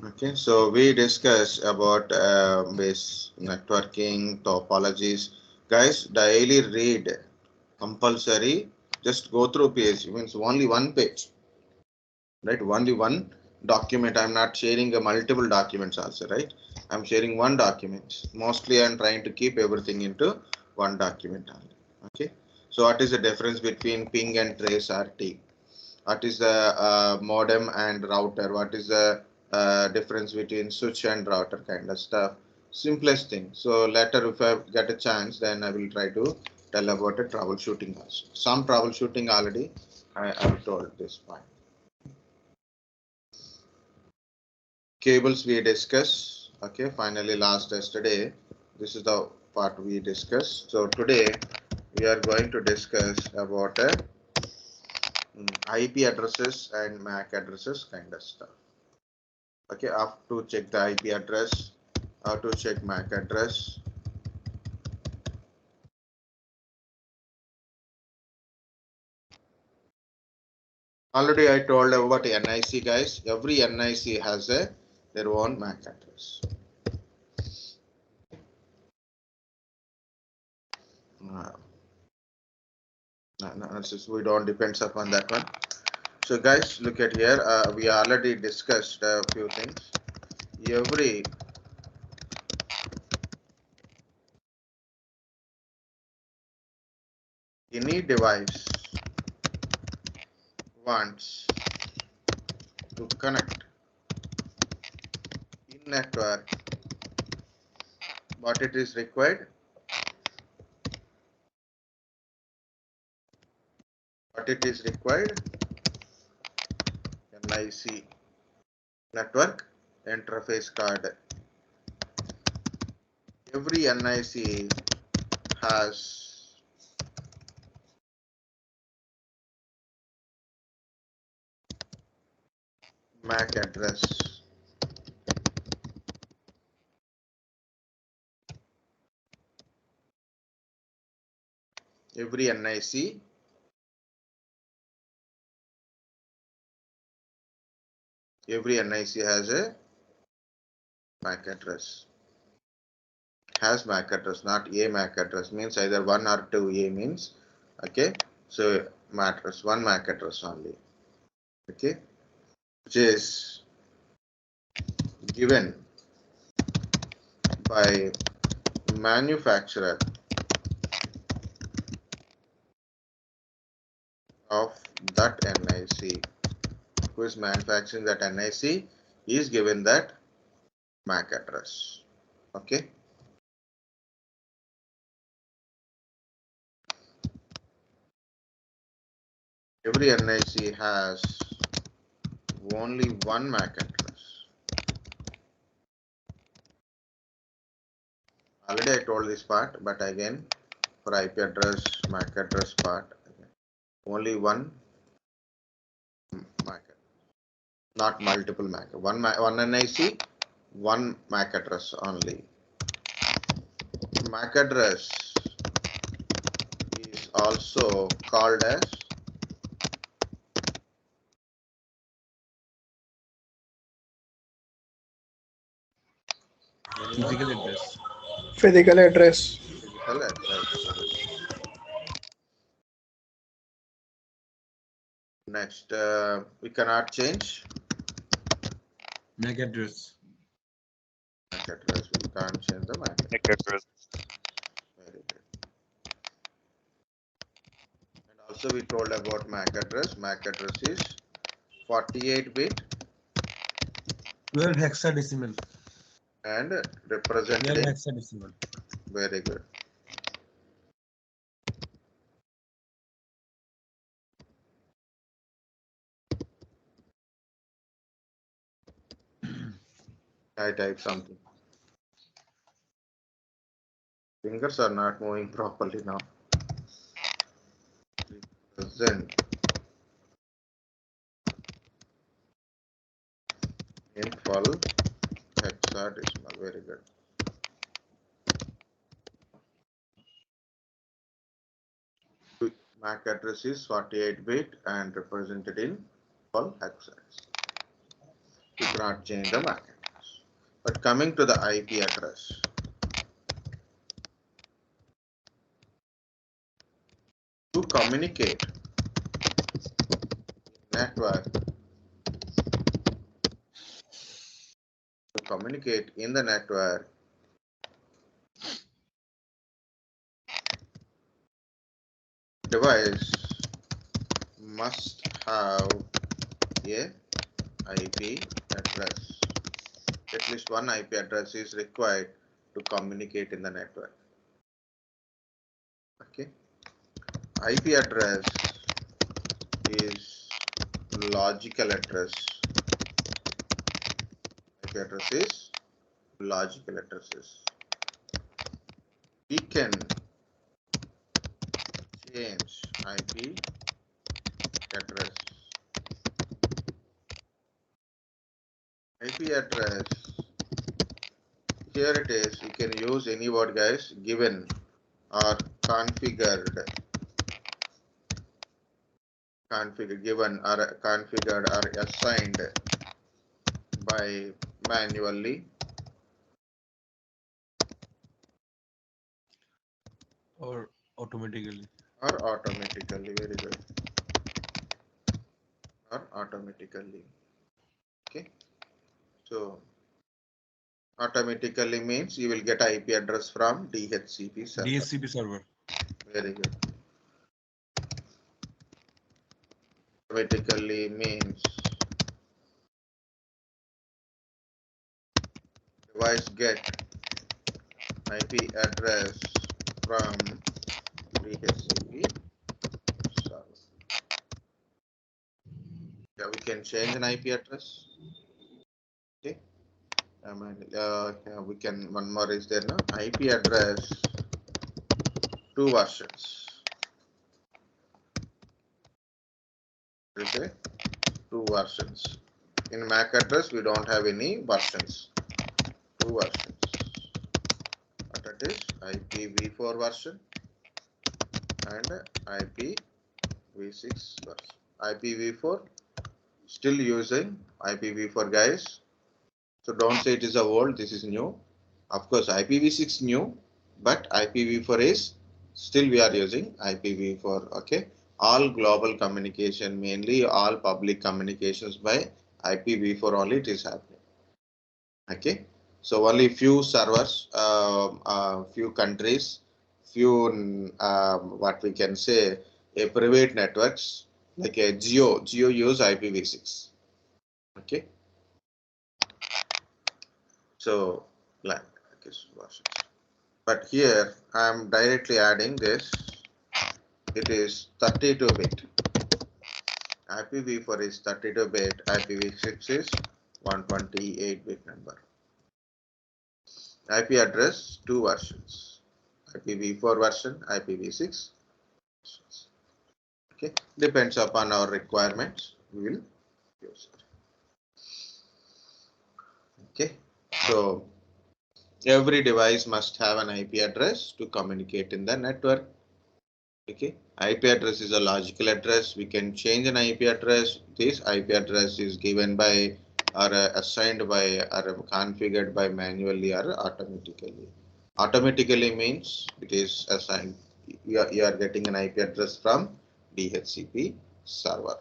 Okay, so we discussed about base networking topologies. Guys, daily read compulsory. Just go through page. Means only one page, right? Only one document. I'm not sharing multiple documents also, right? I'm sharing one document. Mostly, I'm trying to keep everything into one document only. Okay. So, what is the difference between ping and trace RT? What is the modem and router? What is the difference between switch and router kind of stuff? Simplest thing. So later if I get a chance, then I will try to tell about the troubleshooting also. Some troubleshooting already I have told this point. Cables we discussed. Okay, finally last yesterday. This is the part we discussed. So today we are going to discuss about IP addresses and MAC addresses kind of stuff. Okay, I have to check the IP address, how to check MAC address. Already I told about NIC, guys. Every NIC has their own MAC address. We don't depend upon that one. So guys, look at here. We already discussed a few things. Any device wants to connect in network, what it is required? What it is required? NIC, network interface card. Every NIC has MAC address. Every NIC has a MAC address. Has MAC address, not a MAC address. Means either 1 or 2. A means, okay, so matters one MAC address only, okay, which is given by manufacturer of that NIC. Who is manufacturing that NIC is given that MAC address. Okay. Every NIC has only one MAC address. Already I told this part, but again for IP address, MAC address part, only one MAC, not multiple MAC. One NIC, one MAC address only. MAC address is also called as physical address. Physical address. Physical address. Next, we cannot change MAC address. MAC address. We can't change the MAC address. Very good. And also we told about MAC address. MAC address is 48-bit 12 hexadecimal. and represented 12 in. hexadecimal. Very good. I type something. Fingers are not moving properly now. Represent in full hexadecimal. Very good. MAC address is 48-bit and represented in full hexadecimal. You cannot change the MAC address. But coming to the IP address, to communicate network, to communicate in the network, device must have a IP address. At least one IP address is required to communicate in the network. Okay. IP address is logical address. IP address is logical addresses. We can change IP address. IP address, here it is, you can use any word guys, given or configured, given or configured or assigned by manually or automatically. or automatically. Very good. Or automatically. Okay. So automatically means you will get IP address from DHCP server. DHCP server. Very good. Automatically means device get IP address from DHCP server. Yeah, we can change an IP address. Okay. Yeah, we can, one more is there now. IP address, two versions. Okay, two versions. In MAC address, we don't have any versions. Two versions. What that is? IPv4 version and IPv6 version. IPv4 still using IPv4 guys. So don't say it is a old, this is new. Of course, IPv6 new, but IPv4 is still we are using IPv4. Okay, all global communication, mainly all public communications by IPv4 only it is happening. Okay, so only few servers, few countries, few what we can say a private networks like a Geo use IPv6. Okay. So, like this version. But here I am directly adding this. It is 32-bit. IPv4 is 32-bit. IPv6 is 128-bit number. IP address two versions. IPv4 version, IPv6. Okay, depends upon our requirements. We will use it. Okay, so every device must have an IP address to communicate in the network. Okay, IP address is a logical address. We can change an IP address. This IP address is given by or assigned by or configured by manually or automatically. Automatically means it is assigned. You are getting an IP address from DHCP server.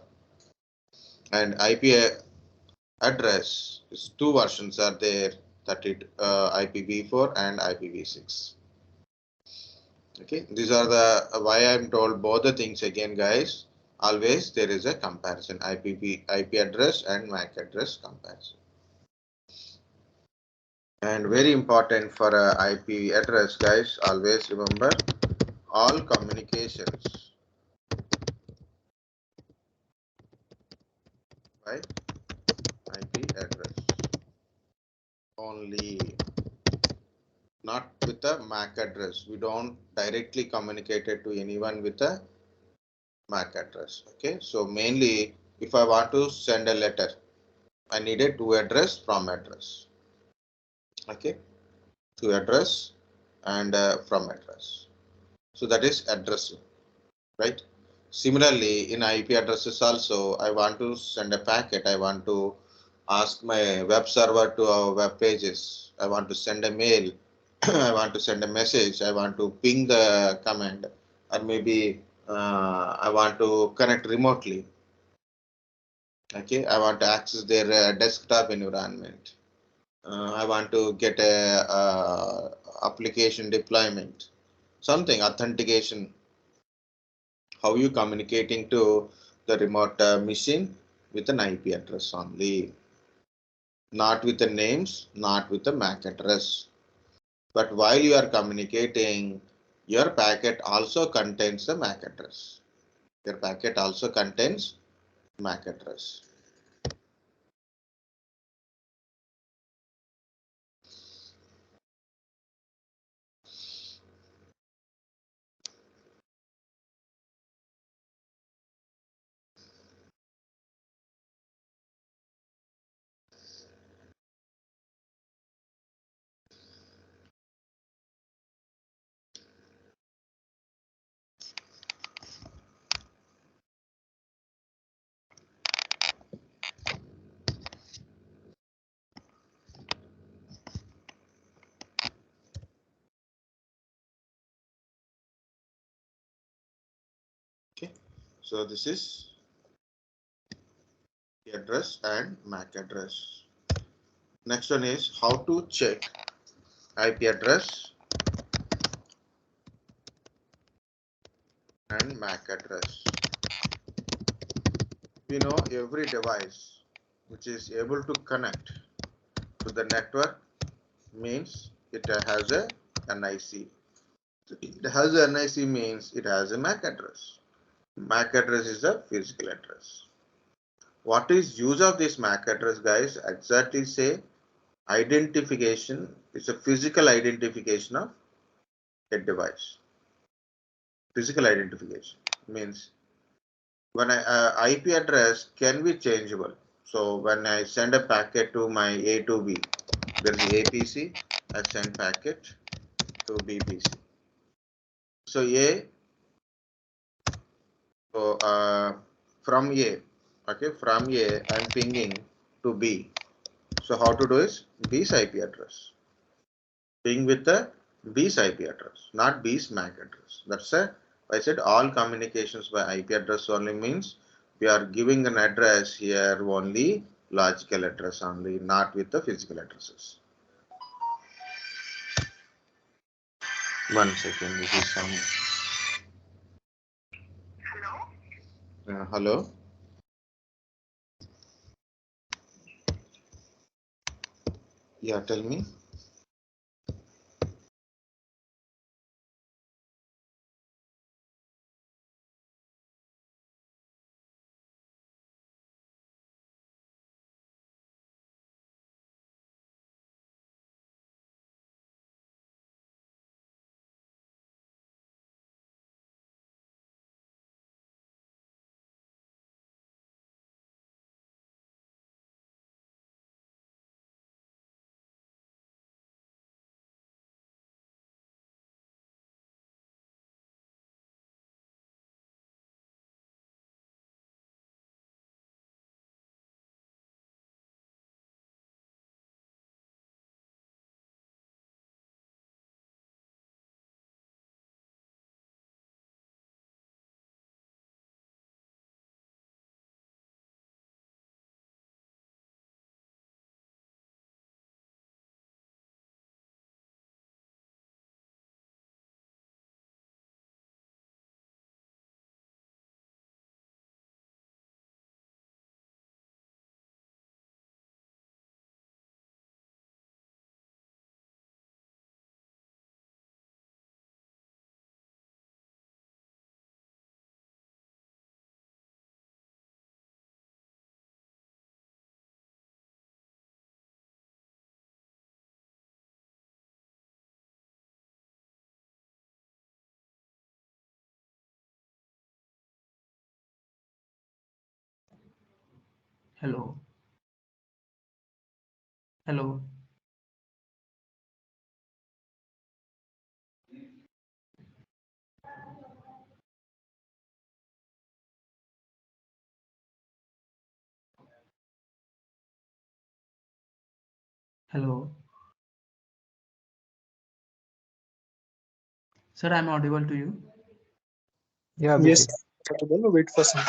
And IP address is two versions are there, IPv4 and IPv6. Okay, these are the why I'm told both the things again, guys. Always there is a comparison, IP address and MAC address comparison. And very important for a IP address, guys, always remember all communications by IP address only, not with a MAC address. We don't directly communicate it to anyone with a MAC address. Okay, so mainly if I want to send a letter, I need a to address from address. Okay, to address and from address. So that is addressing, right? Similarly, in IP addresses also, I want to send a packet. I want to ask my web server to our web pages. I want to send a mail. I want to send a message. I want to ping the command, or maybe I want to connect remotely. Okay, I want to access their desktop environment. I want to get a application deployment, something authentication. How you communicating to the remote machine with an IP address only, not with the names, not with the MAC address. But while you are communicating, your packet also contains the MAC address. Your packet also contains MAC address. Okay, so this is the address and MAC address. Next one is how to check IP address and MAC address. We know every device which is able to connect to the network means it has a NIC. It has a NIC means it has a MAC address. MAC address is a physical address. What is use of this MAC address, guys? Exactly say identification. It's a physical identification of a device. Physical identification means when IP address can be changeable. So when I send a packet to my A to B, there is APC. I send packet to BPC. So A, so from A, okay, from A I'm pinging to B. So how to do is B's IP address. Ping with the B's IP address, not B's MAC address. That's a, I said all communications by IP address only means we are giving an address here only logical address only, not with the physical addresses. 1 second, this is some. Hello. Hello. Yeah, tell me. Hello. Hello. Hello. Sir, I'm audible to you. Yeah, Yes, Abhishek. wait for some.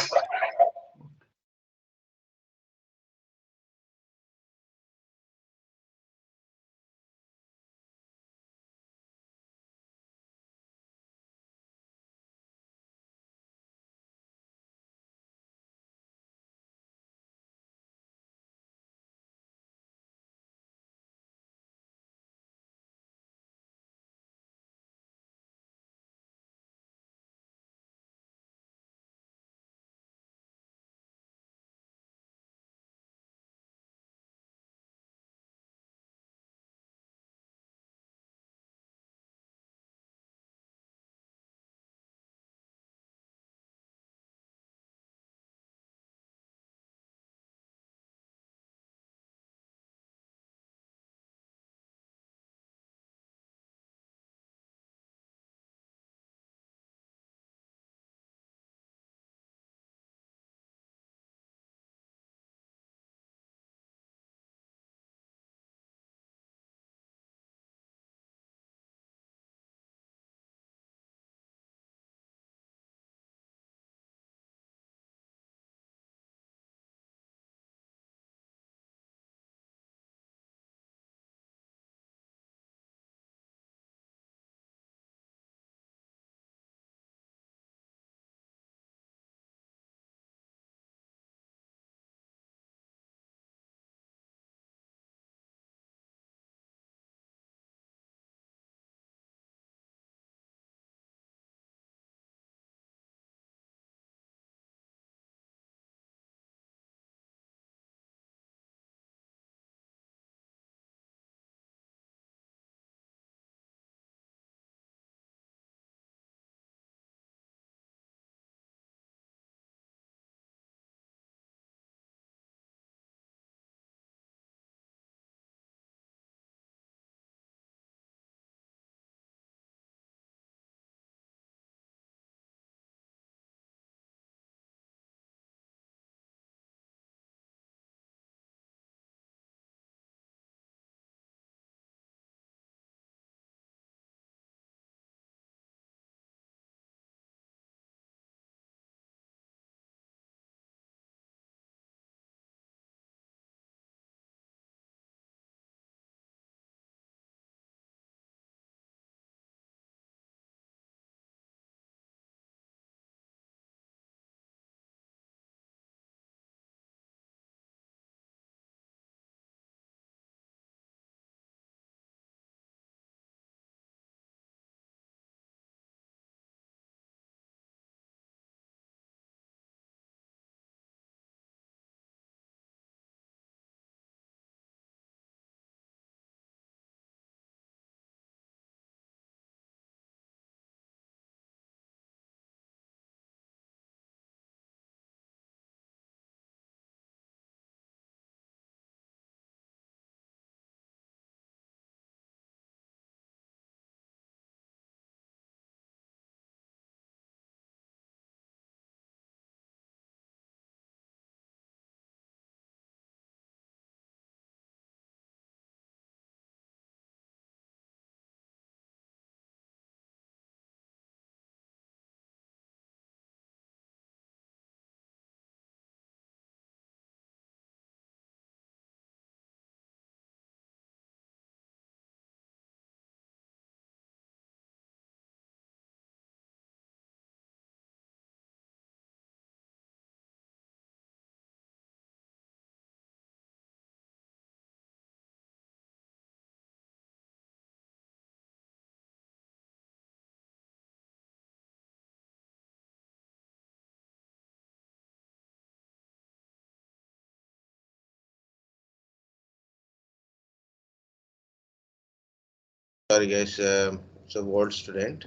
Sorry guys, it's a world student.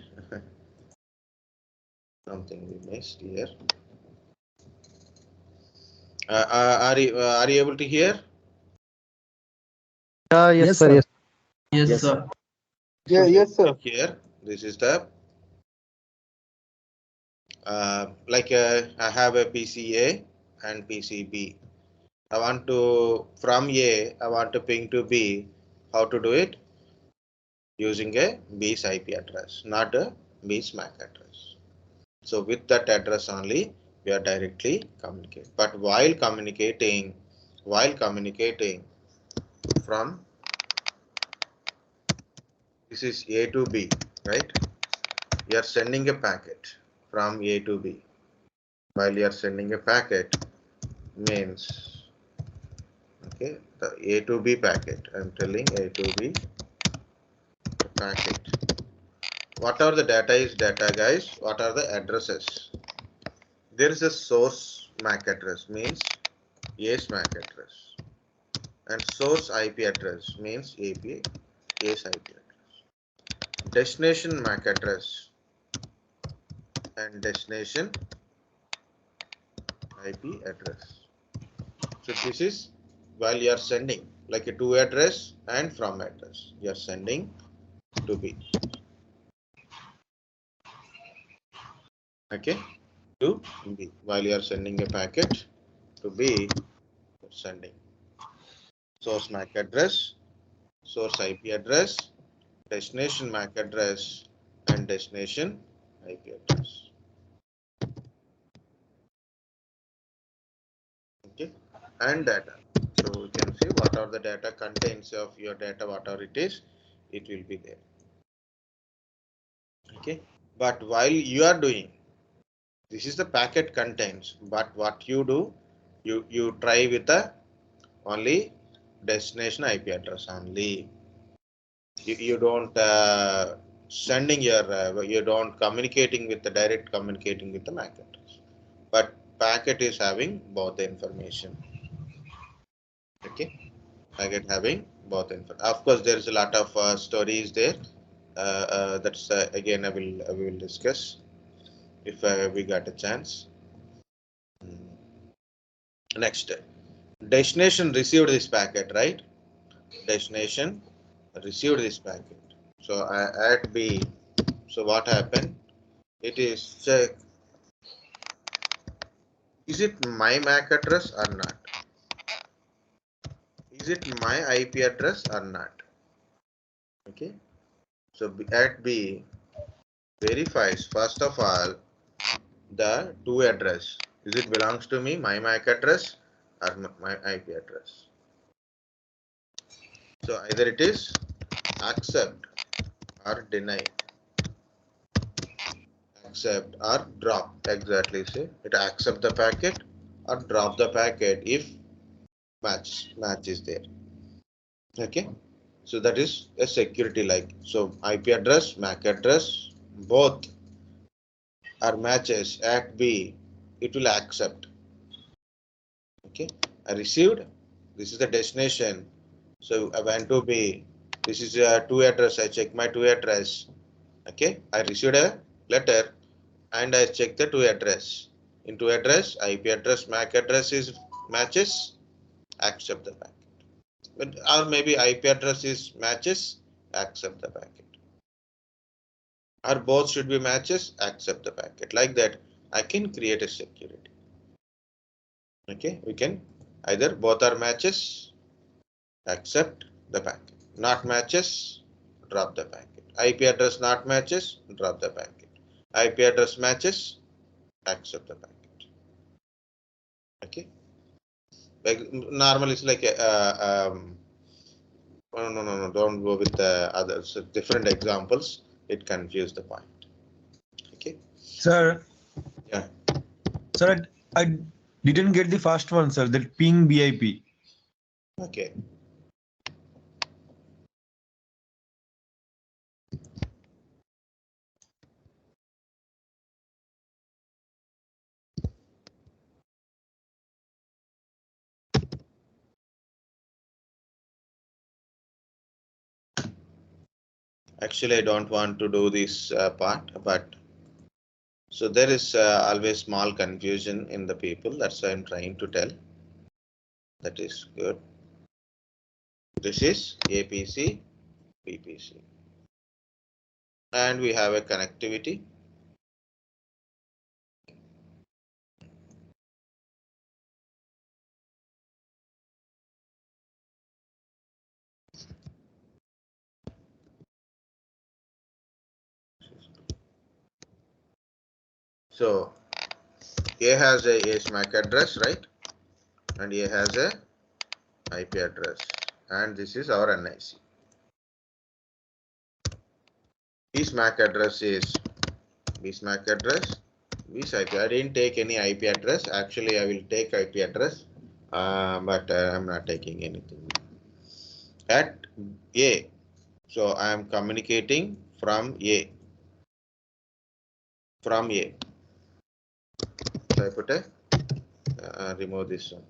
Something we missed here. Are you able to hear? Yes, sir. Yes, Yes, sir. Yeah, yes, sir. Here, this is the I have a PCA and PCB. I want to from A, I want to ping to B. How to do it? Using a base IP address, not a base MAC address. So with that address only, we are directly communicating. But while communicating from, this is A to B, right? You are sending a packet from A to B. While you are sending a packet means, okay, the A to B packet. I am telling A to B packet. What are the data is data, guys? What are the addresses? There is a source MAC address, means A's MAC address, and source IP address means API A's IP address. Destination MAC address and destination IP address. So this is while you are sending like a to address and from address. You are sending to B. Okay, to B. While you are sending a packet to B, you're sending source MAC address, source IP address, destination MAC address, and destination IP address. Okay, and data. So you can see what are the data contains of your data, whatever it is, it will be there. Okay, but while you are doing, this is the packet contains, but what you do, you try with the only destination IP address only. You don't sending your you don't communicating with the direct communicating with the MAC address, but packet is having both the information. Okay, packet having both information. Of course, there is a lot of stories there. That's again I will discuss if we got a chance. Next, destination received this packet, right? Destination received this packet. So I at B. So what happened? It is check. Is it my MAC address or not? Is it my IP address or not? Okay. So at B verifies first of all the to address. Is it belongs to me, my MAC address or my IP address? So either it is accept or deny. Accept or drop, exactly say it accept the packet or drop the packet if match is there. Okay, so that is a security like. So IP address, MAC address, both are matches at B, it will accept. Okay, I received, this is the destination, so I went to B, this is a to address, I check my to address. Okay, I received a letter and I check the to address. In to address, IP address, MAC address is matches, accept the packet. But, or maybe IP address is matches, accept the packet. Or both should be matches, accept the packet. Like that, I can create a security. Okay, we can either both are matches, accept the packet. Not matches, drop the packet. IP address not matches, drop the packet. IP address matches, accept the packet. Okay, like normally it's like no, don't go with the others. Different examples, it confuse the point. Okay, Sir, yeah. sir, I didn't get the first one, sir. That ping BIP. Okay. Actually, I don't want to do this part, but so there is always small confusion in the people. That's why I'm trying to tell. That is good. This is APC, PPC, and we have a connectivity. So A has a ASMAC address, right? And A has a IP address, and this is our NIC. B's MAC address is B's MAC address, B's IP. I didn't take any IP address. Actually, I will take IP address, but I'm not taking anything. At A, so I am communicating from A. From A. So I put a remove this one.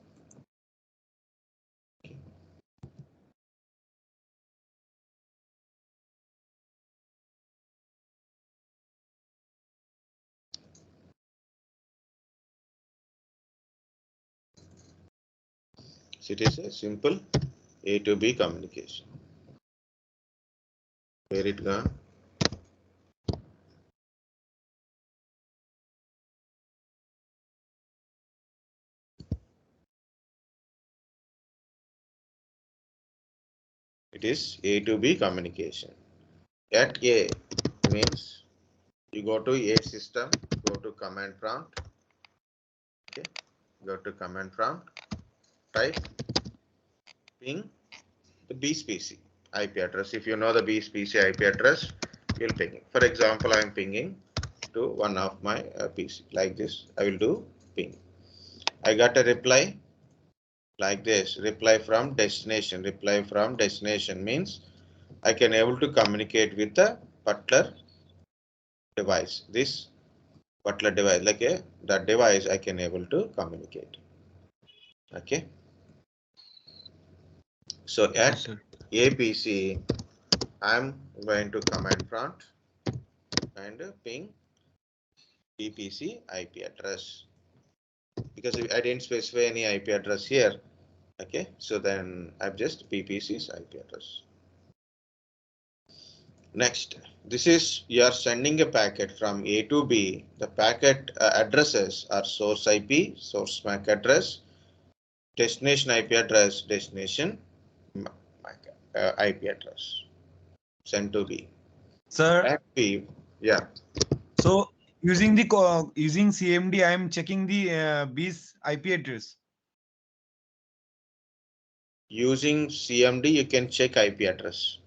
So it is a simple A to B communication. Where it gone? It is A to B communication. At A means you go to A system, go to command prompt. Okay, go to command prompt, type ping the B's PC IP address. If you know the B's PC IP address, you'll ping it. For example, I'm pinging to one of my PC like this. I will do ping. I got a reply like this. Reply from destination. Reply from destination means I can able to communicate with the particular device. This particular device, like that device, I can able to communicate. Okay. So at APC, I'm going to command prompt and ping BPC IP address, because I didn't specify any IP address here. Okay, so then I've just BPC's IP address. Next, this is you are sending a packet from A to B. The packet addresses are source IP, source MAC address, destination IP address, destination IP address. Send to B. Sir, At B, yeah. so using the using CMD, I am checking the B's IP address. Using CMD, you can check IP address.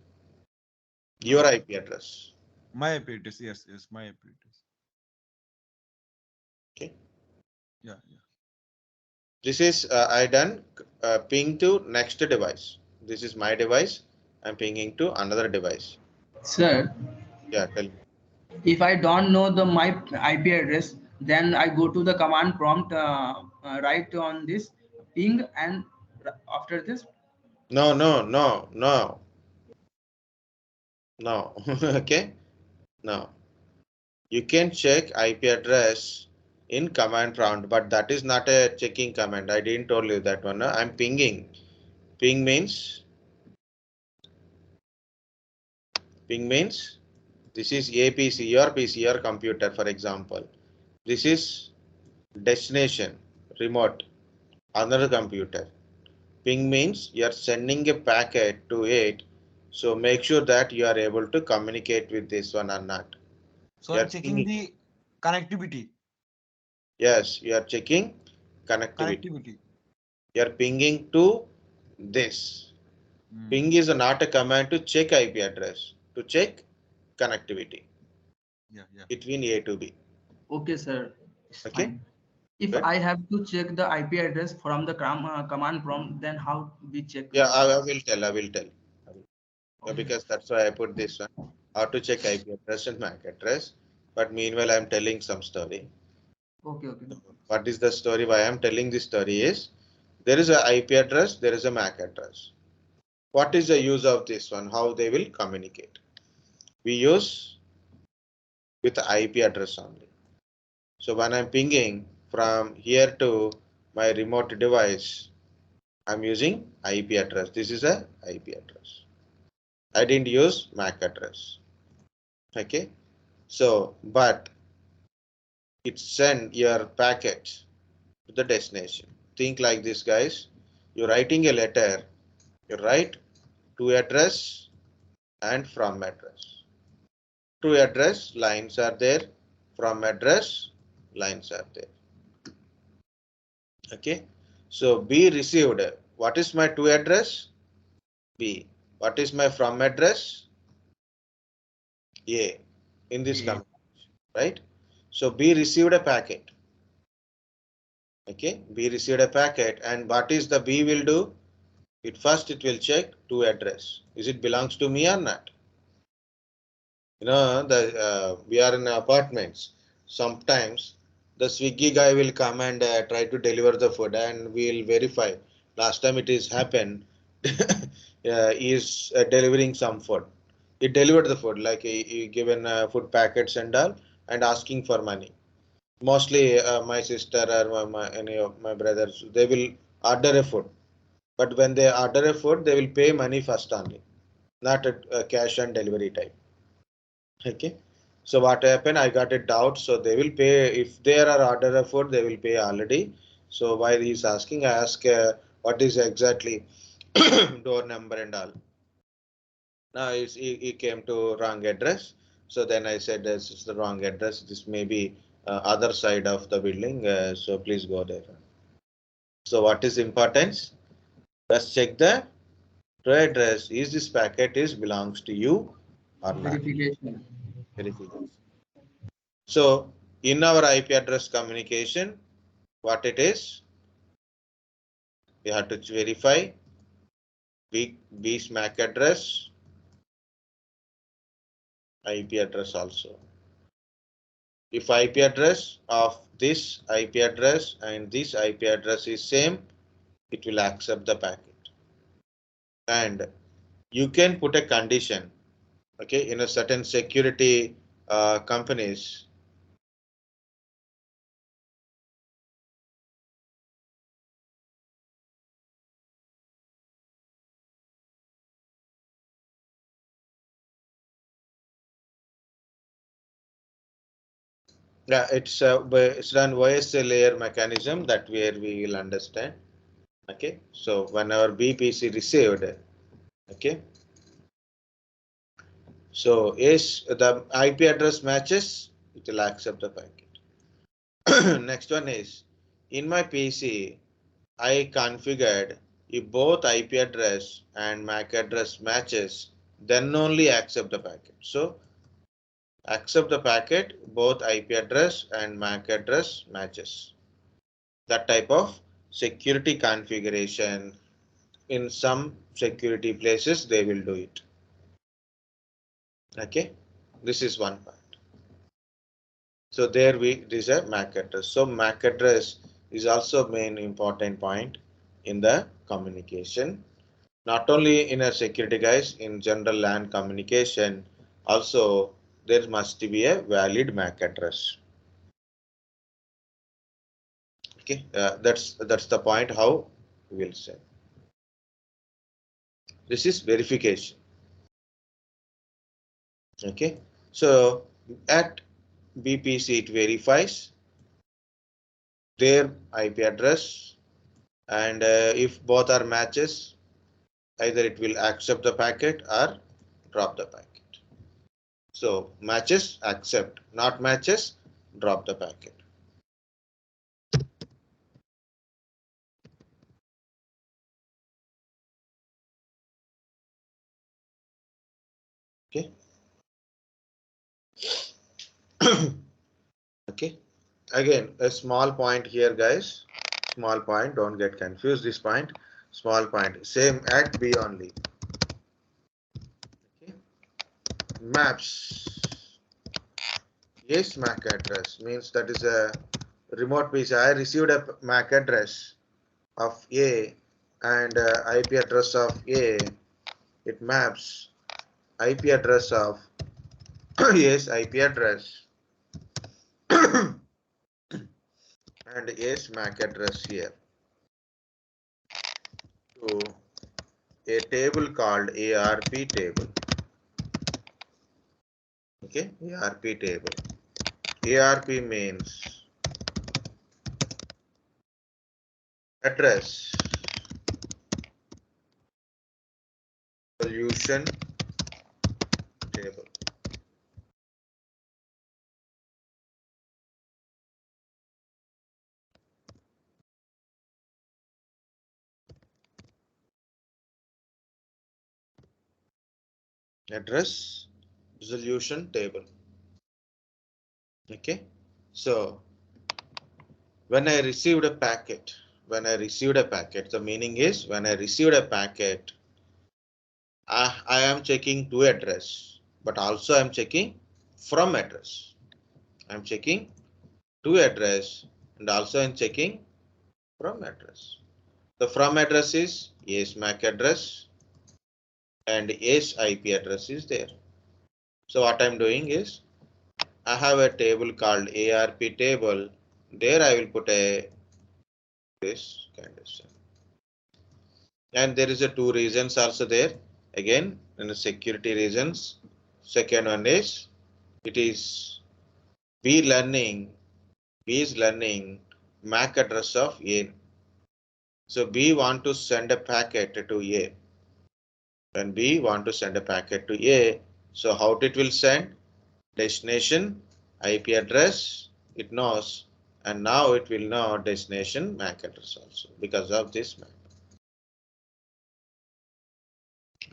Your IP address. My IP address, yes, my IP address. Okay. Yeah. This is I done ping to next device. This is my device. I'm pinging to another device. Sir, Yeah, tell me. if I don't know the my IP address, then I go to the command prompt, write on this ping, and after this. No. Okay. No. You can check IP address in command prompt, but that is not a checking command. I didn't tell you that one. I'm pinging. Ping means this is APC, your PC, your computer, for example. This is destination, remote, another computer. Ping means you are sending a packet to it. So make sure that you are able to communicate with this one or not. So You I'm are checking pinging. the connectivity. Yes, you are checking connectivity. Connectivity. You are pinging to this. Ping is not a command to check IP address, to check connectivity Yeah. between A to B. Okay, sir. It's Okay. fine. If Good. I have to check the IP address from the command prompt, then how we check? Yeah, I will tell. Okay. Because that's why I put this one. How to check IP address and MAC address. But meanwhile, I'm telling some story. Okay. What is the story? Why I'm telling this story is there is a IP address, there is a MAC address. What is the use of this one? How they will communicate? We use with the IP address only. So when I'm pinging from here to my remote device, I'm using IP address. This is a IP address. I didn't use MAC address. Okay. So, but it send your packet to the destination. Think like this, guys. You're writing a letter. You write to address and from address. To address lines are there. From address lines are there. Okay, so B received. What is my to address? B. What is my from address? A. In this command, right? So B received a packet. Okay, B received a packet, and what is the B will do? It will check to address. Is it belongs to me or not? You know, we are in apartments. Sometimes the Swiggy guy will come and try to deliver the food, and we'll verify. Last time it is happened, he is delivering some food. He delivered the food, like he given food packets and all, and asking for money. Mostly my sister or any of my brothers, they will order a food. But when they order a food, they will pay money first only, not a cash and delivery type. Okay. So what happened? I got a doubt. So they will pay if they are order a food, they will pay already. So while he's asking, I ask what is exactly door number and all. Now he came to wrong address. So then I said this is the wrong address. This may be other side of the building. So please go there. So what is importance? Let's check the address. Is this packet is belongs to you or not? Verification. Verification. So in our IP address communication, what it is, we have to verify B's MAC address, IP address also. If IP address of this IP address and this IP address is same, it will accept the packet. And you can put a condition, okay, in a certain security companies. Yeah, it's done OSA layer mechanism that where we will understand. Okay, so whenever BPC received, okay, so yes, the IP address matches, it will accept the packet. Next one is in my PC, I configured if both IP address and MAC address matches, then only accept the packet. So accept the packet, both IP address and MAC address matches. That type of security configuration in some security places they will do it. Okay, this is one part. So there is a MAC address. So MAC address is also main important point in the communication. Not only in a security guys, in general LAN communication, also there must be a valid MAC address. Okay, that's the point how we will say. This is verification. Okay, so at BPC it verifies their IP address, and if both are matches, either it will accept the packet or drop the packet. So matches accept, not matches drop the packet. Okay. Okay, again a small point here guys, small point, don't get confused. This point, small point, same at B only. Okay. Maps, yes, MAC address means that is a remote PC. I received a MAC address of A and IP address of A. It maps IP address of yes, IP address and yes, MAC address here to a table called ARP table. Okay, ARP table. ARP means address solution table. address resolution table. Okay, so when I received a packet, the meaning is when I received a packet, I am checking to address, but also I'm checking from address. I'm checking to address and also I'm checking from address. The from address is yes MAC address and yes IP address is there. So what I'm doing is I have a table called ARP table. There I will put a this kind of stuff. And there is a two reasons also there. Again, in the security reasons. Second one is it is B is learning MAC address of A. So B want to send a packet to A. When B want to send a packet to A, so how it will send? Destination IP address it knows, and now it will know destination MAC address also because of this map.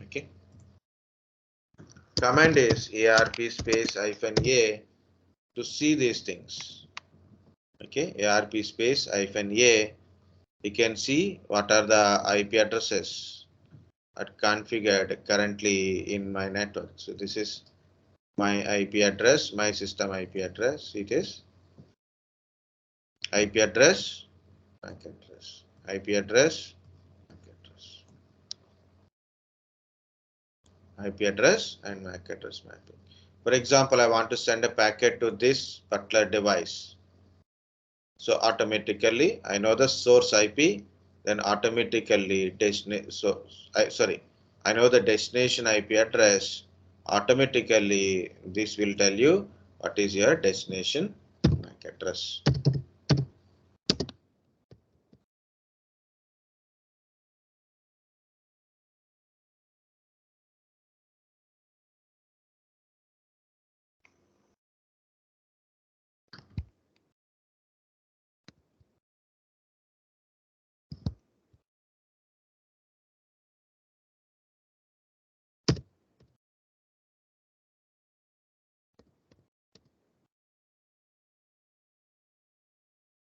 Okay. Command is ARP space -A to see these things. Okay, ARP space -A. You can see what are the IP addresses are configured currently in my network. So this is my IP address, my system IP address. It is IP address, MAC address, IP address, MAC address, IP address, and MAC address mapping. For example, I want to send a packet to this particular device. So automatically, I know the source IP, then automatically I know the destination IP address. Automatically, this will tell you what is your destination MAC address.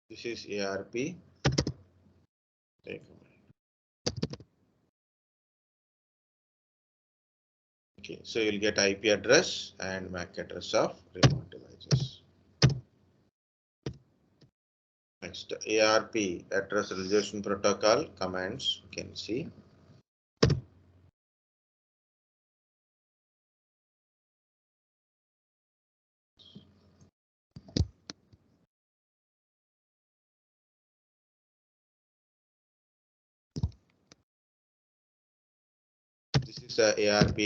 This is ARP. Okay, so you'll get IP address and MAC address of remote devices. Next, ARP address resolution protocol commands. You can see. This is a ARP.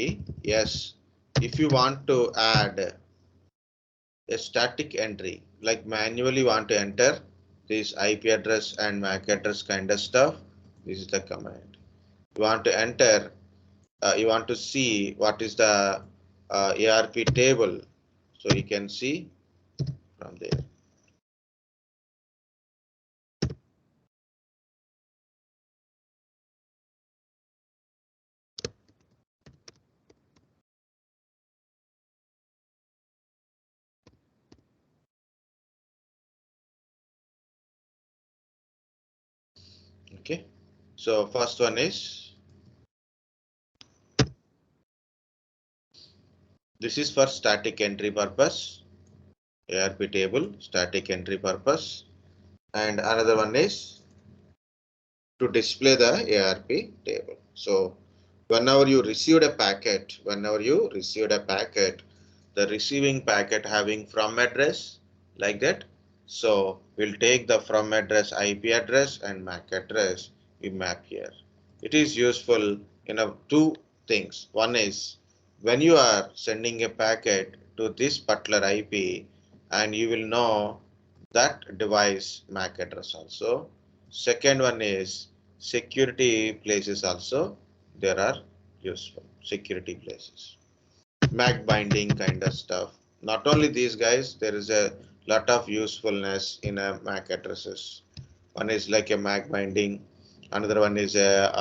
Yes, if you want to add a static entry, like manually want to enter this IP address and MAC address kind of stuff, this is the command. You want to enter, you want to see what is the ARP table, so you can see from there. Okay, so first one is this is for static entry purpose, ARP table, static entry purpose, and another one is to display the ARP table. So whenever you received a packet, the receiving packet having from address like that. So we'll take the from address IP address and MAC address we map here. It is useful in two things. One is when you are sending a packet to this particular IP and you will know that device MAC address also. Second one is security places also there are useful security places. MAC binding kind of stuff. Not only these guys, there is a lot of usefulness in a MAC addresses. One is like a MAC binding, another one is a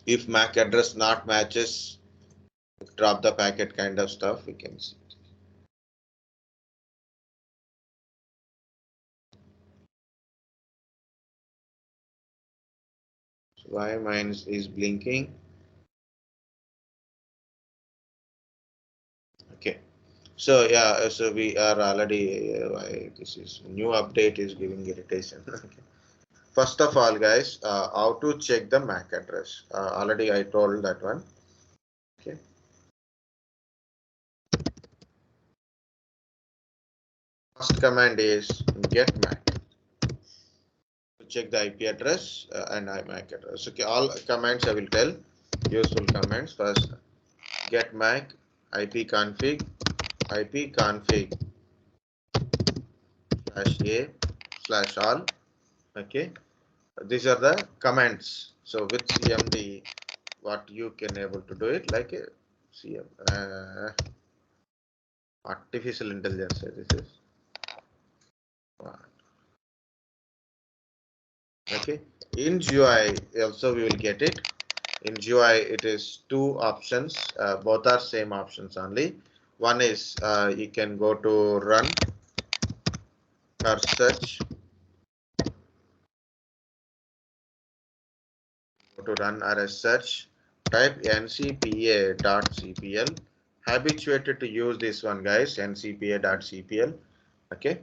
If MAC address not matches, drop the packet kind of stuff, we can see. So why mine is blinking? Okay. So yeah, so we are already, why this is new update is giving irritation. Okay. First of all, guys, how to check the MAC address? Already I told that one. Okay. First command is get MAC to check the IP address and MAC address. Okay, all commands I will tell. Useful commands. First, get MAC ipconfig /a/all. Okay, these are the commands. So with CMD, what you can able to do it like a CM artificial intelligence. This is okay. In GUI also we will get it. In GUI it is two options. Both are same options only. One is you can go to run or search. Go to run or a search. Type ncpa.cpl. Habituated to use this one, guys. ncpa.cpl. Okay,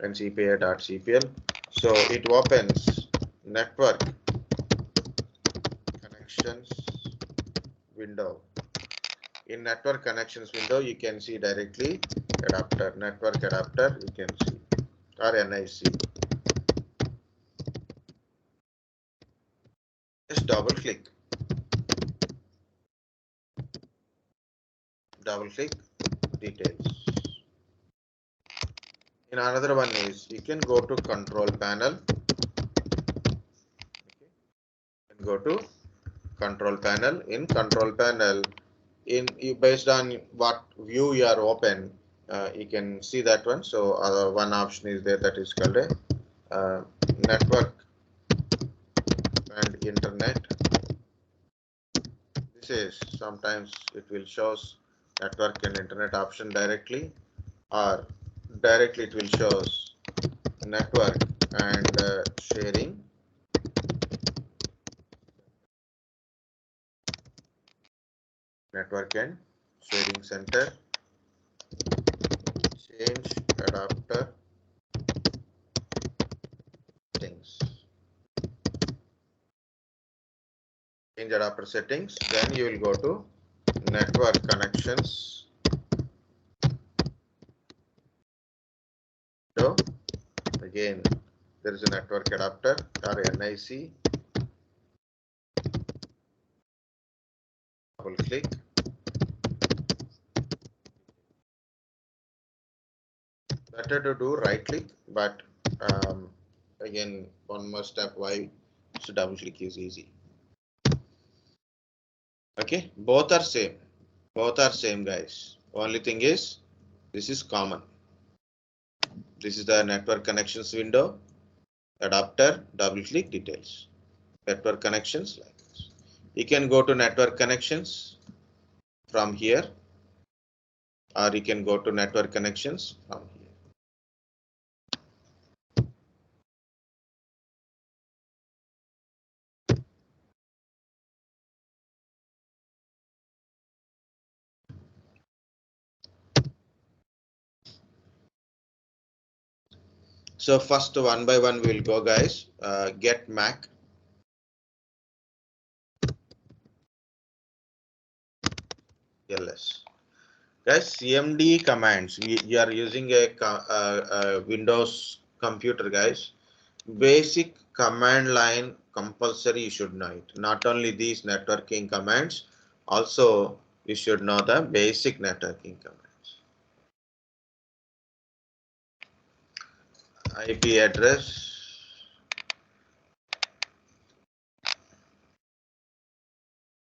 ncpa.cpl. So it opens network connections window. In network connections window, you can see directly adapter, network adapter, you can see, or NIC. Just double click details. In another one is you can go to control panel. Okay. Go to control panel. In control panel, based on what view you are open, you can see that one. So one option is there, that is called a network and internet. This is sometimes it will shows network and internet option directly, or directly it will shows network and sharing. Network and sharing center. Change adapter settings. Change adapter settings. Then you will go to network connections. So again, there is a network adapter or NIC. Double click. Better to do right click, but again, one more step why so double click is easy. Okay, both are same. Both are same, guys. Only thing is this is common. This is the network connections window, adapter, double click details. Network connections like this. You can go to network connections from here, or you can go to network connections from here. So first one by one we will go, guys. Get MAC. LS. Guys, CMD commands. We are using a Windows computer, guys. Basic command line compulsory, you should know it. Not only these networking commands, also you should know the basic networking commands. IP address.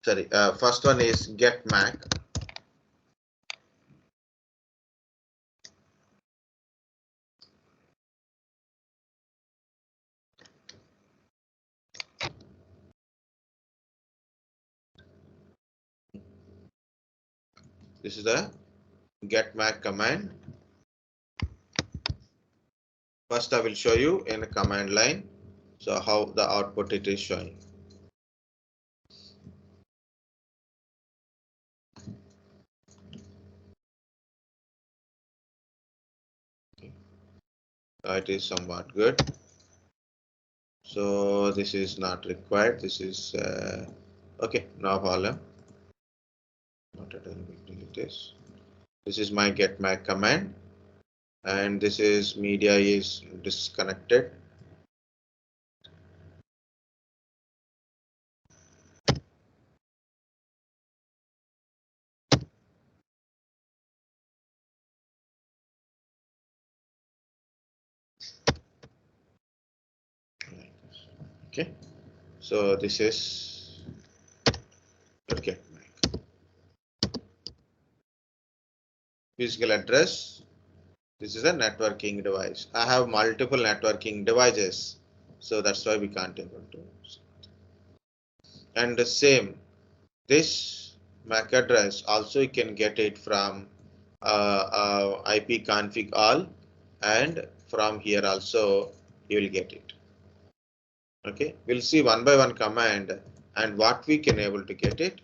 Sorry, first one is get MAC. This is the getMac command. First, I will show you in a command line. So how the output it is showing. It is somewhat good. So this is not required. This is okay, no problem. Not at all big deal it is. This is my getMac command, and this is media is disconnected. Okay, so this is your getMac. Physical address. This is a networking device. I have multiple networking devices, so that's why we can't able to. And the same, this MAC address also you can get it from IP config all, and from here also you will get it. Okay, we'll see one by one command and what we can able to get it.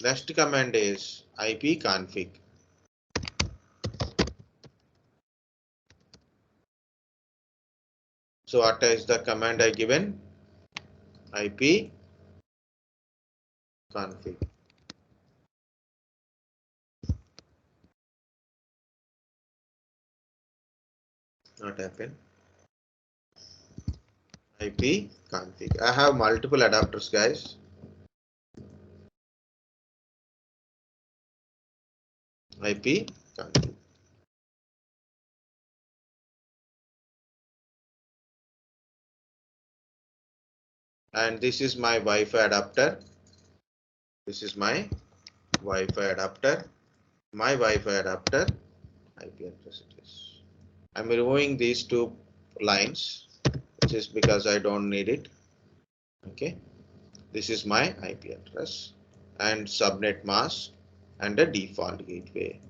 Next command is IP config. So what is the command I given? IP config. Not happen. IP config. I have multiple adapters, guys. IP config. And this is my Wi-Fi adapter. This is my Wi-Fi adapter. My Wi-Fi adapter IP address it is. I'm removing these two lines, which is because I don't need it. Okay, this is my IP address and subnet mask and a default gateway.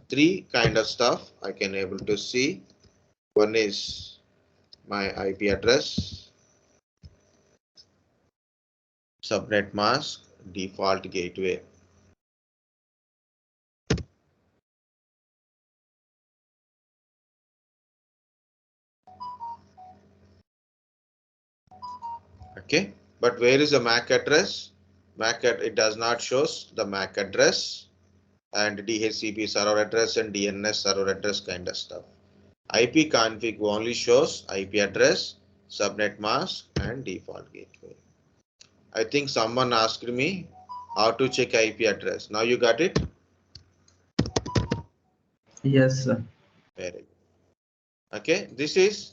Three kind of stuff I can able to see. One is my IP address, subnet mask, default gateway. Okay, but where is the MAC address? It does not shows the MAC address and DHCP server address and DNS server address kind of stuff. IP config only shows IP address, subnet mask and default gateway. I think someone asked me how to check IP address. Now you got it? Yes, sir. Very good. Okay, this is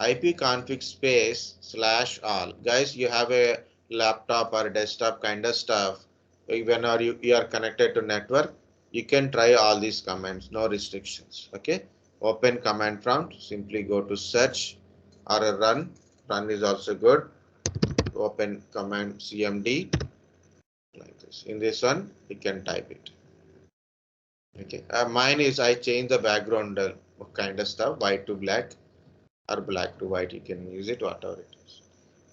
IP config space /all. Guys, you have a laptop or desktop kind of stuff. When you are connected to network, you can try all these commands, no restrictions. Okay, open command prompt, simply go to search or a run. Run is also good. Open command cmd like this. In this one, you can type it. Okay, mine is I change the background kind of stuff, white to black or black to white. You can use it whatever it is.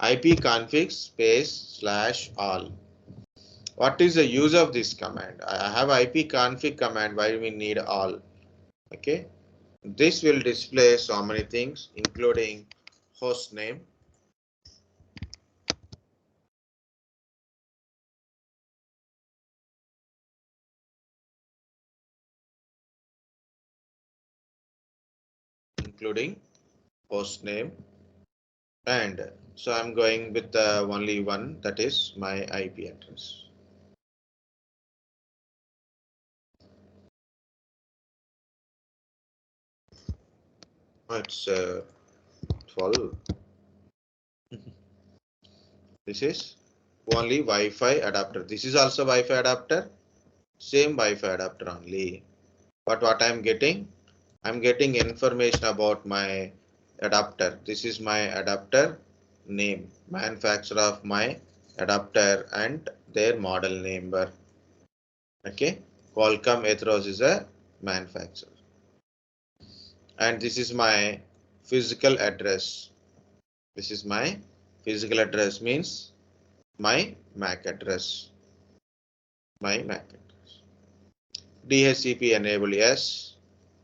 IP config space /all. What is the use of this command? I have IP config command. Why we need all? Okay, this will display so many things, including host name, and so I'm going with the only one, that is my IP address. It's 12. This is only Wi-Fi adapter. This is also Wi-Fi adapter. Same Wi-Fi adapter only. But what I'm getting information about my adapter. This is my adapter name, manufacturer of my adapter and their model number. Okay, Qualcomm Ethos is a manufacturer, and this is my physical address. This is my physical address, means my MAC address. My MAC address. DHCP enable yes.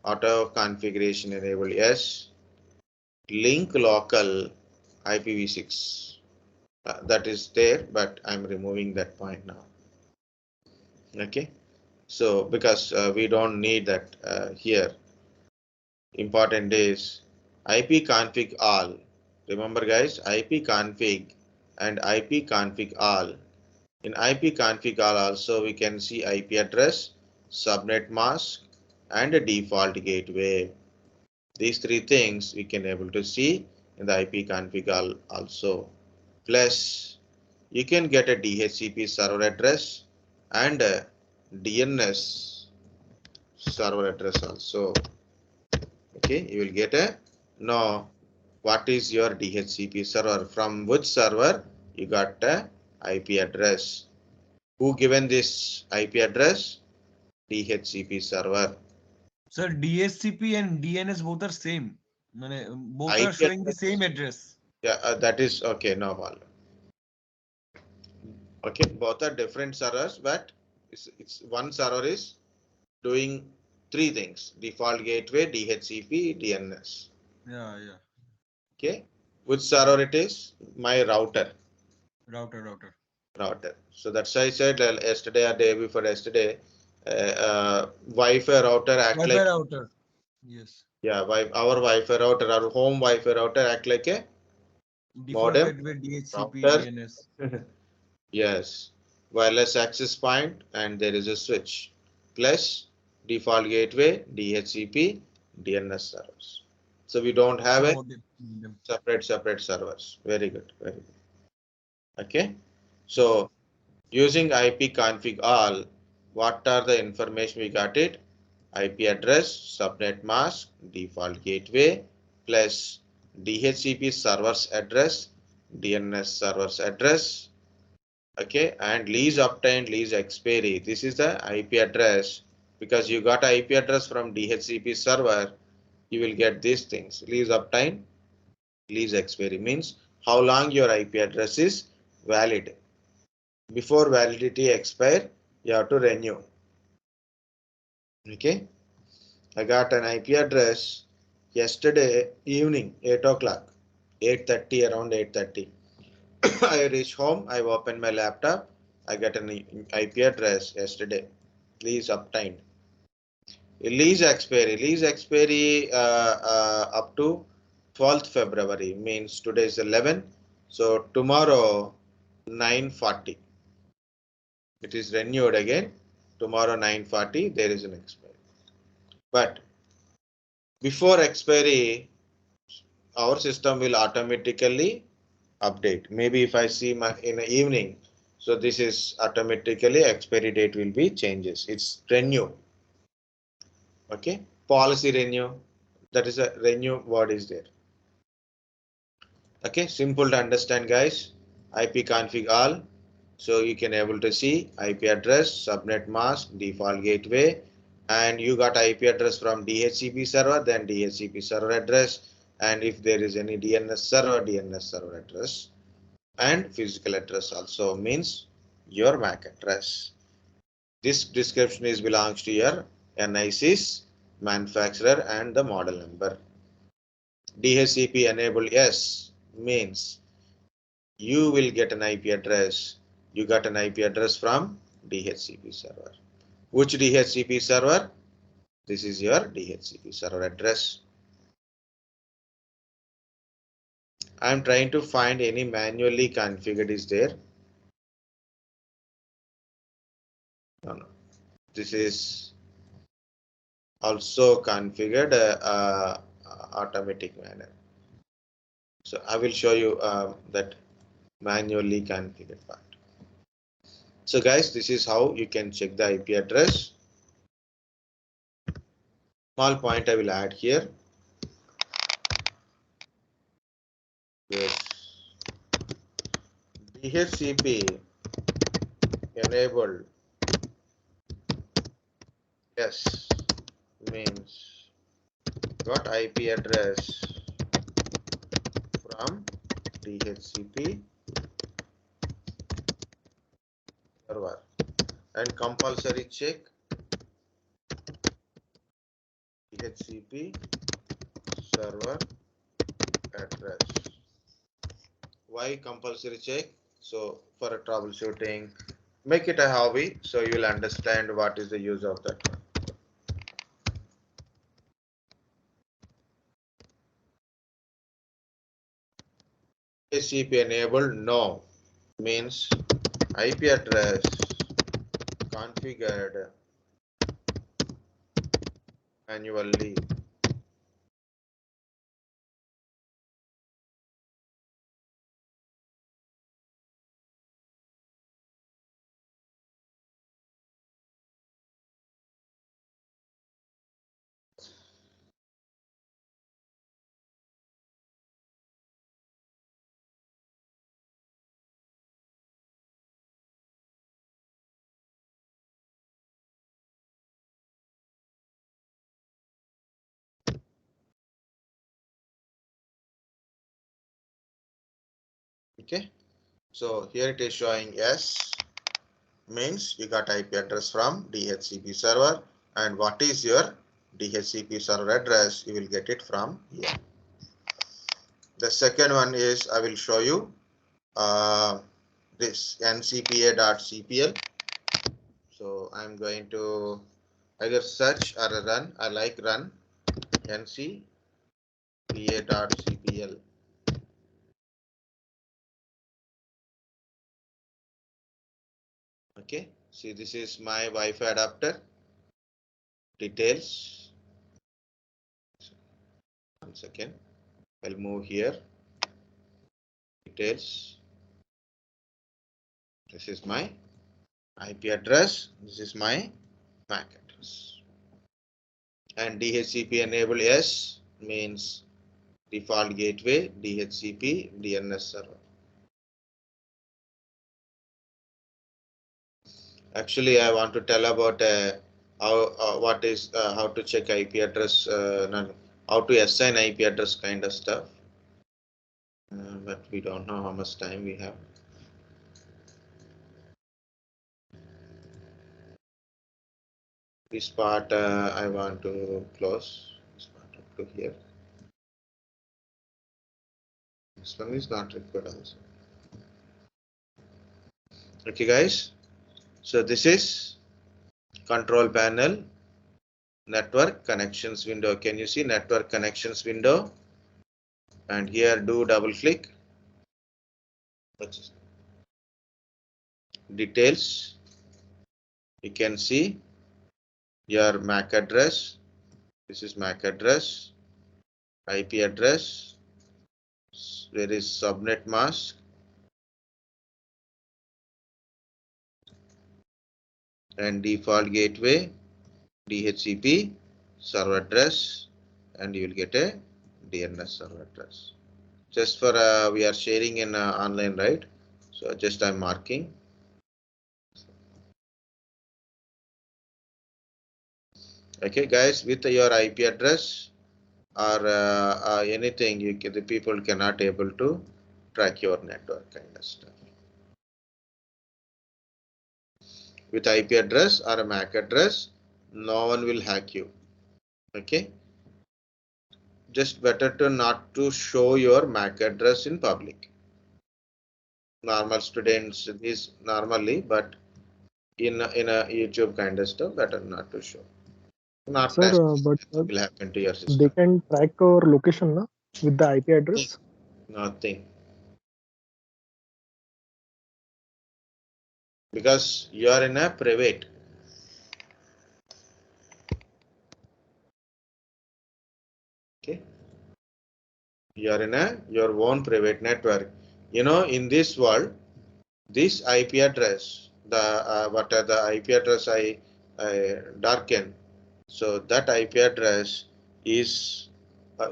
Auto configuration enable yes. Link local IPv6. That is there, but I'm removing that point now. Okay, so because we don't need that here. Important is IP config all. Remember guys, IP config and IP config all. In IP config all also we can see IP address, subnet mask, and a default gateway. These three things we can able to see in the IP config all also. Plus you can get a DHCP server address and a DNS server address also. Okay, you will get a know what is your DHCP server, from which server you got a IP address. Who given this IP address? DHCP server. Sir, DHCP and DNS both are same. Both are IP showing the address. same address. Yeah, that is okay. No problem. Okay, both are different servers, but it's one server is doing three things: default gateway, DHCP, DNS. Yeah. Okay, which server it is? My router. Router. So that's why I said yesterday or day before yesterday, Wi-Fi router act Wi-Fi like, router. Yes. yeah, our Wi-Fi router, our home Wi-Fi router act like a Default modem gateway, DHCP, router. DNS. Yes, wireless access point, and there is a switch plus default gateway, DHCP, DNS servers. So we don't have a Modem. separate servers. Very good, very good. Okay, so using IP config all, what are the information we got it? IP address, subnet mask, default gateway, plus DHCP server's address, DNS server's address, okay, and lease obtained, lease expiry. This is the IP address. Because you got IP address from DHCP server, you will get these things: lease obtained, lease expiry, means how long your IP address is valid. Before validity expire, you have to renew. Okay, I got an IP address yesterday evening, 8 o'clock, 8:30, around 8:30. I reach home, I open my laptop, I get an IP address yesterday. Lease obtained. Lease expiry up to 12th February, means today is 11. So tomorrow 9:40. It is renewed again. Tomorrow 9:40 there is an expiry. But before expiry, our system will automatically update. Maybe if I see my in the evening, so this is automatically expiry date will be changes. It's renew. Okay, policy renew. That is a renew word is there. Okay, simple to understand, guys. IP config all. So you can able to see IP address, subnet mask, default gateway, and you got IP address from DHCP server, then DHCP server address, and if there is any DNS server address, and physical address also, means your MAC address. This description is belongs to your NIC's manufacturer and the model number. DHCP enable yes means you will get an IP address. You got an IP address from DHCP server. Which DHCP server? This is your DHCP server address. I am trying to find any manually configured is there. No. This is also configured automatic manner. So I will show you that manually configured part. So guys, this is how you can check the IP address. Small point I will add here. Yes. DHCP enabled Yes means got IP address from DHCP server and compulsory check DHCP server address. Why compulsory check? So for a troubleshooting, make it a hobby so you will understand what is the use of that one. DHCP enabled? No. Means IP address configured manually. Okay. So here it is showing yes means you got IP address from DHCP server, and what is your DHCP server address? You will get it from here. The second one is I will show you this ncpa.cpl. So I'm going to either search or run. I like run ncpa.cpl. Okay, see this is my Wi-Fi adapter details. 1 second, I'll move here. Details. This is my IP address. This is my MAC address. And DHCP enable yes means default gateway DHCP DNS server. Actually, I want to tell about how to check IP address, how to assign IP address kind of stuff. But we don't know how much time we have. This part I want to close. This part up to here. This one is not required also. Okay, guys. So this is control panel network connections window. Can you see network connections window? And here do double click. Details. You can see your MAC address. This is MAC address, IP address. There is subnet mask and default gateway, DHCP server address, and you will get a DNS server address. Just for we are sharing in online, right? So just I'm marking. Okay, guys, with your IP address or anything, the people cannot able to track your network kind of stuff. With IP address or a MAC address, no one will hack you. Okay. Just better to not to show your MAC address in public. Normal students is normally, but in a YouTube kind of stuff, better not to show. Not Sir, necessarily but will happen to your they system. can track our location na, with the IP address. Nothing. Because you are in a private. Okay. You are in your own private network. You know, in this world, this IP address, what are the IP address I darken. So that IP address is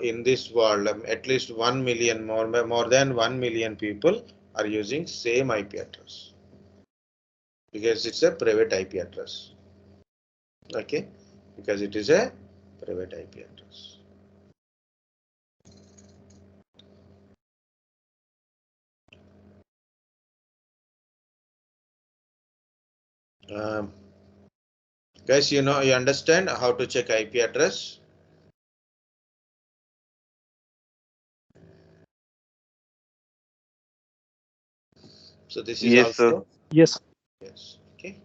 in this world, at least 1 million more than 1 million people are using same IP address because it's a private IP address. Okay, because it is a private IP address. Guys, you understand how to check IP address? So this is Yes, sir. also Yes. yes. Okay.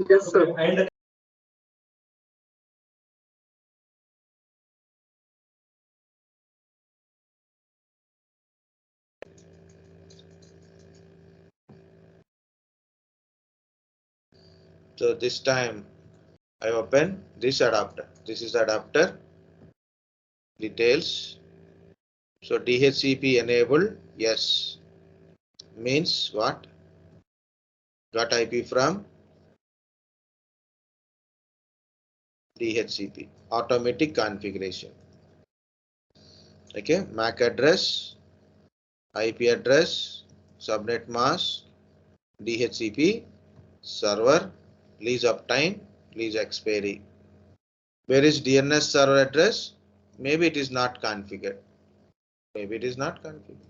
Yes, sir. So this time I open this adapter. This is the adapter details. So DHCP enabled, yes, means what? Got IP from DHCP, automatic configuration. Okay, MAC address, IP address, subnet mask, DHCP server, lease uptime, lease expiry. Where is DNS server address? Maybe it is not configured. Maybe it is not configured.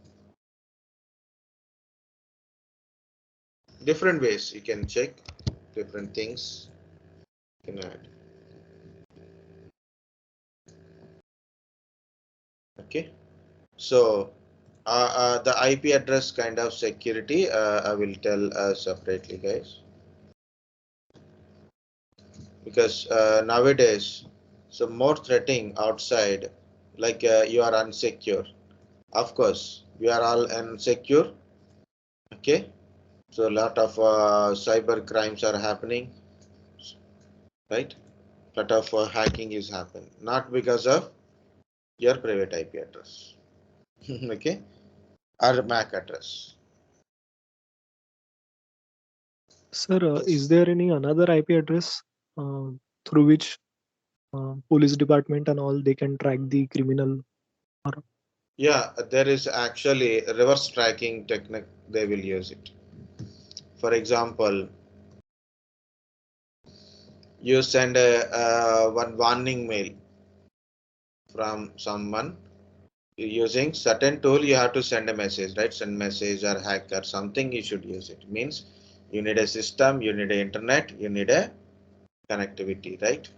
Different ways you can check, different things you can add. Okay, so the IP address kind of security I will tell separately, guys, because nowadays so more threatening outside, like you are unsecure. Of course, we are all unsecure. Okay, so a lot of cyber crimes are happening, right? Lot of hacking is happening, not because of your private IP address. Okay, or MAC address. Sir, is there any another IP address uh, through which police department and all they can track the criminal? Or Yeah, there is actually a reverse tracking technique. They will use it. For example, you send a one warning mail from someone using certain tool. You have to send a message, right? Send message or hack or something. You should use it. Means you need a system, you need a internet, you need a connectivity, right?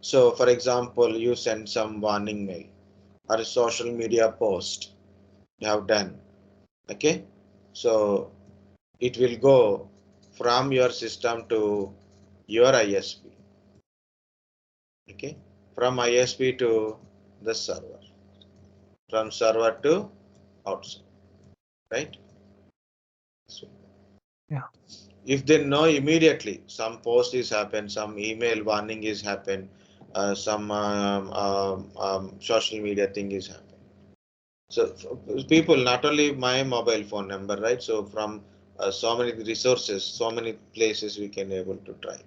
So, for example, you send some warning mail or a social media post you have done. Okay, so it will go from your system to your ISP. Okay, from ISP to the server, from server to outside, right? So yeah. if they know immediately some post is happened, some email warning is happened, some social media thing is happened. So people, not only my mobile phone number, right? So from so many resources, so many places we can able to try.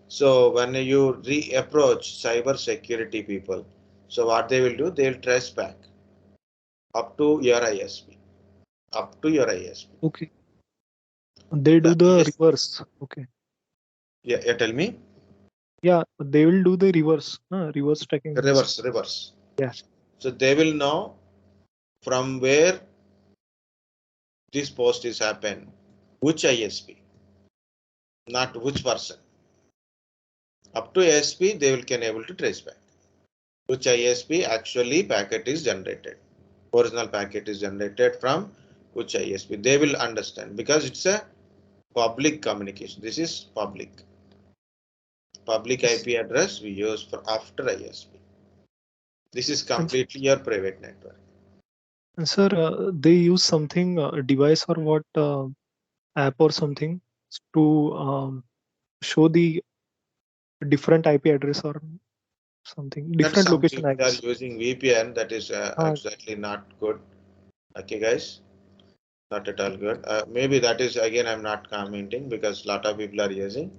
So when you approach cyber security people, so what they will do, they will trace back up to your ISP, up to your ISP. Okay. They do the Yes. reverse. Okay. Yeah, tell me. Yeah, they will do the reverse. Reverse tracking means. Reverse. Yeah. So they will know from where this post is happened, which ISP, not which person. Up to ISP, they will can able to trace back which ISP actually packet is generated. Original packet is generated from which ISP. They will understand because it's a public communication. This is public Yes. IP address we use for after ISP. This is And, completely your private network. and sir, they use something device or what app or something to show the different IP address or something That's different something location, I they are guess. using VPN. That is Uh, exactly not good. Okay, guys, not at all good. Maybe that is again I'm not commenting because a lot of people are using.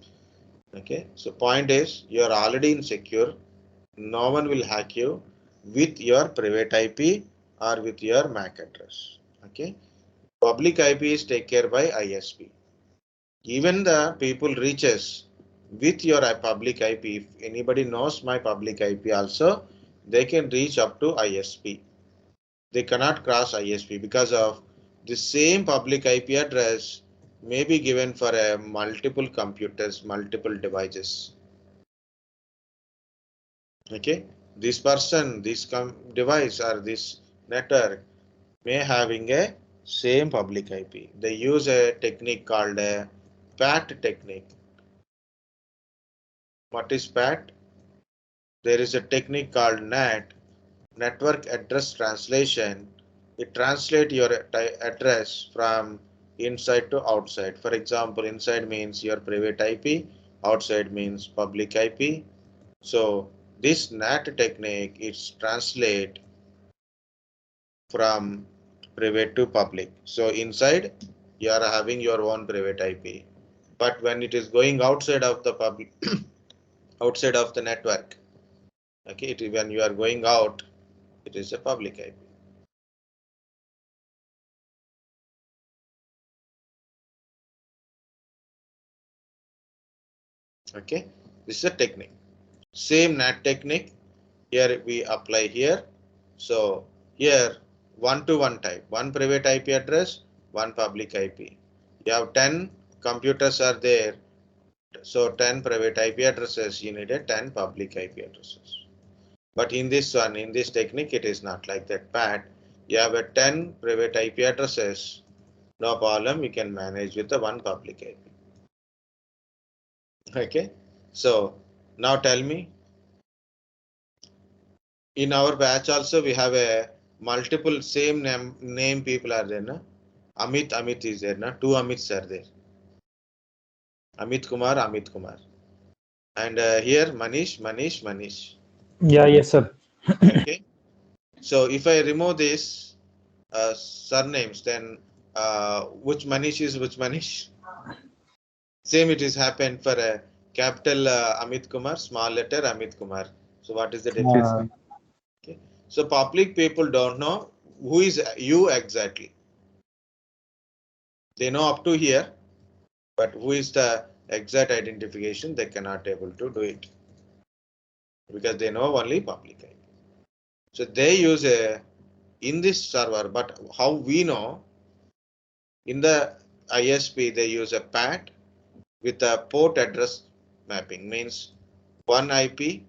Okay, so point is you are already insecure. No one will hack you with your private IP or with your MAC address. Okay, public IP is taken care by ISP. Even the people reaches with your public IP, if anybody knows my public IP also, they can reach up to ISP. They cannot cross ISP because of the same public IP address may be given for a multiple computers, multiple devices. Okay, this person, this device or this network may having a same public IP. They use a technique called a PAT technique. What is PAT? There is a technique called NAT, network address translation. It translates your address from inside to outside. For example, inside means your private IP, outside means public IP. So this NAT technique is translate from private to public. So inside you are having your own private IP, but when it is going outside of the public, outside of the network, okay, when you are going out, it is a public IP. Okay, this is a technique. Same NAT technique here we apply here. So here 1-to-1 type, one private IP address, one public IP. You have 10 computers are there. So 10 private IP addresses, you need a 10 public IP addresses. But in this one, in this technique, it is not like that. Pat, you have a 10 private IP addresses, no problem, you can manage with the one public IP. Okay, so now tell me, in our batch also we have a multiple same name people are there, na? Amit is there, na? Two Amits are there. Amit Kumar. And here Manish. Yeah, yes, sir. Okay. So if I remove this surnames, then which Manish is which Manish? Same it is happened for a capital Amit Kumar, small letter Amit Kumar. So what is the difference? Okay. So public people don't know who is you exactly. They know up to here, but who is the exact identification, they cannot able to do it because they know only public IP. So they use a in this server, but how we know in the ISP they use a PAT with a port address mapping, means one IP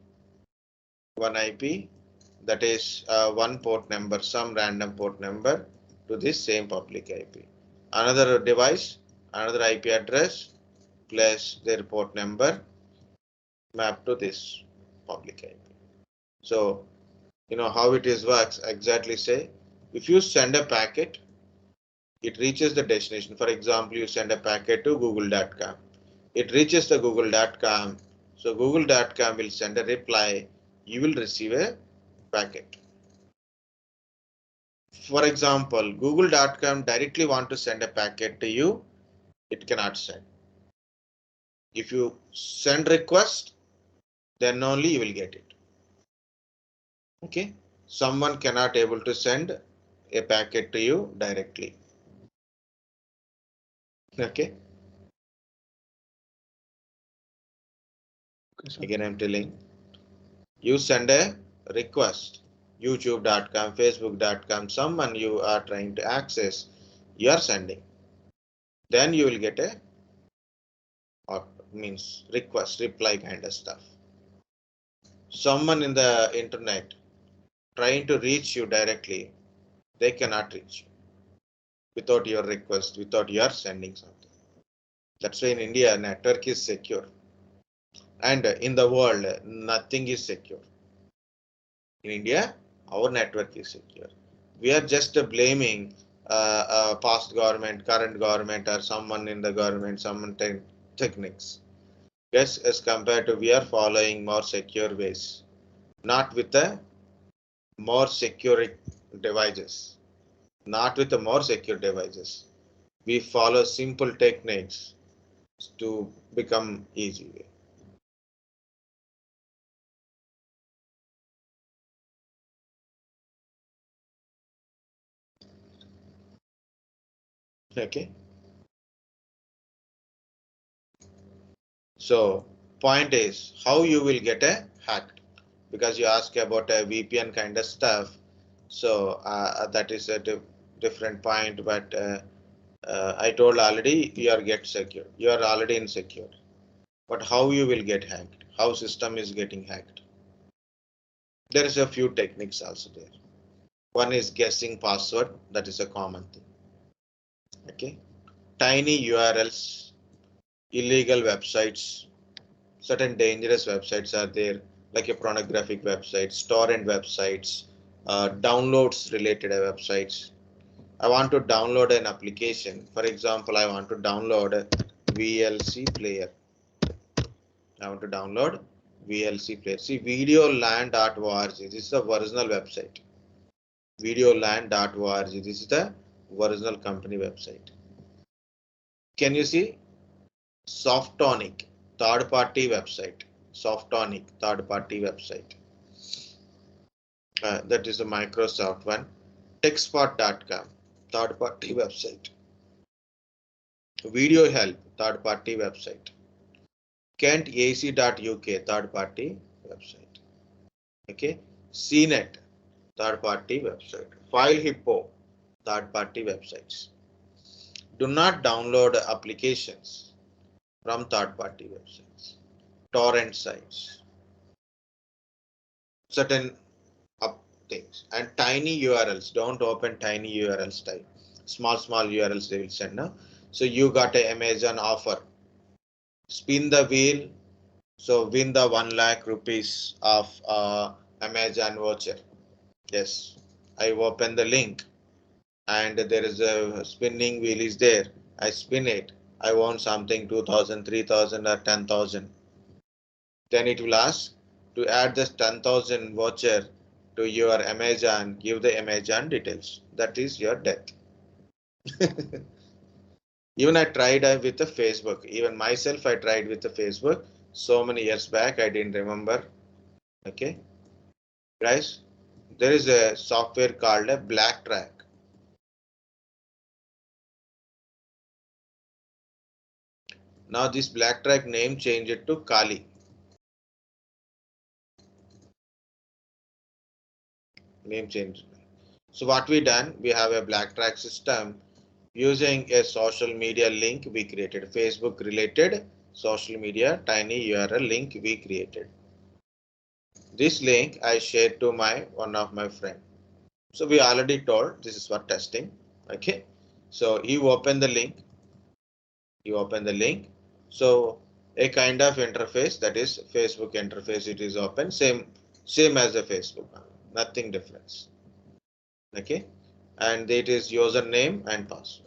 that is one port number, some random port number to this same public IP. Another device, another IP address plus their port number mapped to this public IP. So you know how it is works exactly. Say if you send a packet, it reaches the destination. For example, you send a packet to google.com. It reaches the google.com. So google.com will send a reply. You will receive a packet. For example, google.com directly want to send a packet to you. It cannot send. If you send request, then only you will get it. Okay. Someone cannot able to send a packet to you directly. Okay. Again, I'm telling you send a request, youtube.com, facebook.com, someone you are trying to access, you are sending. Then you will get a or means request, reply kind of stuff. Someone in the internet trying to reach you directly, they cannot reach you without your request, without your sending something. That's why in India, network is secure. And in the world, nothing is secure. In India, our network is secure. We are just blaming past government, current government, or someone in the government, someone techniques. Yes, as compared to we are following more secure ways, not with the more secure devices, not with the more secure devices. We follow simple techniques to become easy way. Okay. So point is how you will get a hacked, because you ask about a VPN kind of stuff. So that is a different point, but I told already you are get secure. You are already insecure. But how you will get hacked? How system is getting hacked? There is a few techniques also there. One is guessing password. That is a common thing. Okay. Tiny URLs, illegal websites, certain dangerous websites are there, like a pornographic websites, torrent websites, downloads related websites. I want to download an application. For example, I want to download a VLC player. I want to download VLC player. See, videoland.org. This is the original website. Videoland.org. This is the original company website. Can you see? Softonic, third-party website. Softonic, third-party website. That is a Microsoft one. Techspot.com, third-party website. Video Help, third-party website. KentAC.uk, third-party website. Okay. CNET, third-party website. FileHippo, third-party websites. Do not download applications from third-party websites, torrent sites, certain things, and tiny URLs. Don't open tiny URLs type. Small URLs they will send now. So you got a Amazon offer. Spin the wheel. So win the 1 lakh rupees of Amazon voucher. Yes, I open the link and there is a spinning wheel is there. I spin it. I want something 2,000, 3,000 or 10,000. Then it will ask to add this 10,000 voucher to your Amazon, give the Amazon details. That is your death. Even I tried with the Facebook. Even myself, I tried with the Facebook so many years back. I didn't remember. Okay, guys, there is a software called a Blacktrack. Now this Blacktrack name changed to Kali. Name changed. So what we done? We have a Blacktrack system. Using a social media link we created, Facebook related social media tiny URL link we created. This link I shared to one of my friend. So we already told this is for testing. Okay. So you open the link. So a kind of interface, that is Facebook interface, it is open, same as a Facebook, nothing difference. Okay. And it is username and password.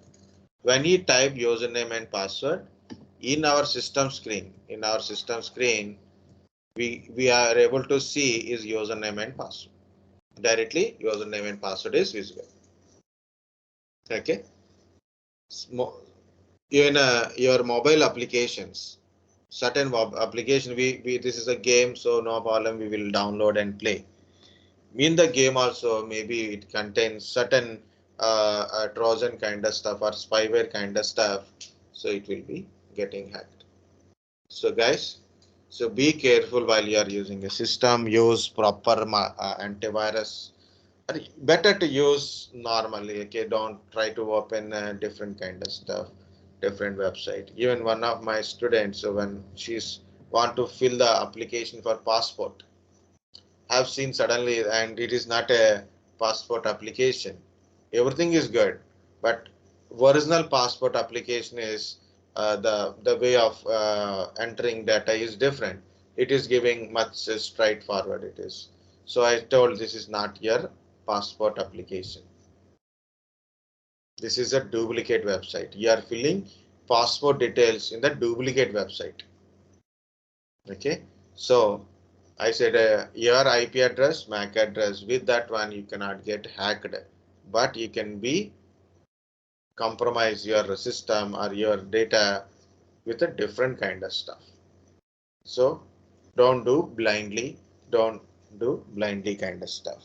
When you type username and password in our system screen, we are able to see is username and password. Directly username and password is visible. Okay. In your mobile applications, certain application this is a game, so no problem, we will download and play. In the game also maybe it contains certain Trojan kind of stuff or spyware kind of stuff, so it will be getting hacked. So guys, so be careful while you are using a system. Use proper antivirus. Better to use normally. Okay, don't try to open different kind of stuff, different website. Even one of my students, so when she's want to fill the application for passport, have seen suddenly, and it is not a passport application. Everything is good, but original passport application is the way of entering data is different. It is giving much straightforward. It is. So I told this is not your passport application. This is a duplicate website. You are filling passport details in the duplicate website. Okay. So I said your IP address, MAC address, with that one you cannot get hacked, but you can be compromise your system or your data with a different kind of stuff. So don't do blindly kind of stuff.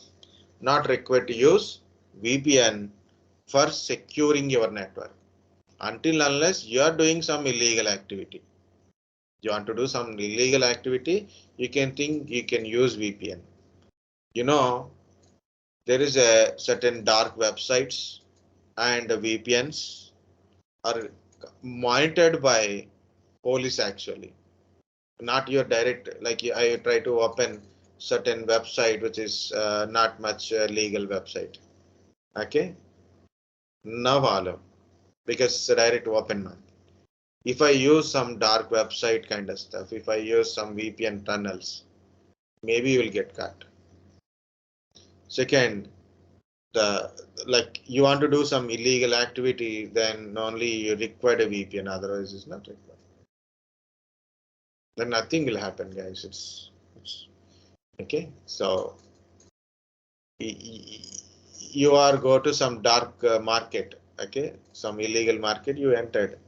Not required to use VPN for securing your network until unless you are doing some illegal activity. You want to do some illegal activity, you can think you can use VPN. You know, there is a certain dark websites and VPNs are monitored by police actually. Not your direct, like I try to open certain website which is not much legal website. Okay, now follow because it's a direct open man. If I use some dark website kind of stuff, if I use some VPN tunnels, maybe you will get caught. Second, the like you want to do some illegal activity, then only you require a VPN, otherwise it's not required. Then nothing will happen, guys. It's okay. So you are go to some dark market, okay, some illegal market you entered.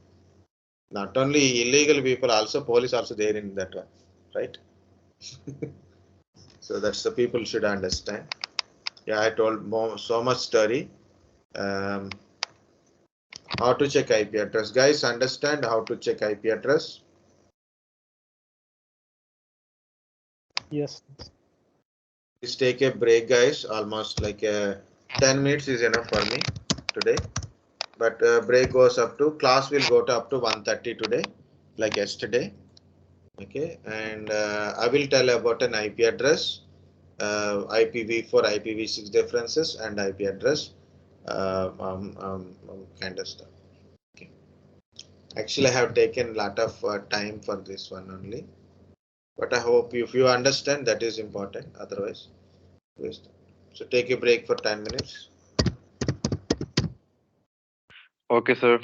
Not only illegal people, also police also there in that one, right? So that's the people should understand. Yeah, I told so much story. How to check IP address, guys? Understand how to check IP address? Yes. Please take a break, guys. Almost like 10 minutes is enough for me today. But break goes up to, class will go to up to 1:30 today, like yesterday. Okay, and I will tell about an IP address, IPv4, IPv6 differences, and IP address kind of stuff. Okay. Actually, I have taken a lot of time for this one only, but I hope if you understand, that is important. Otherwise, waste. So take a break for 10 minutes. Okay, sir.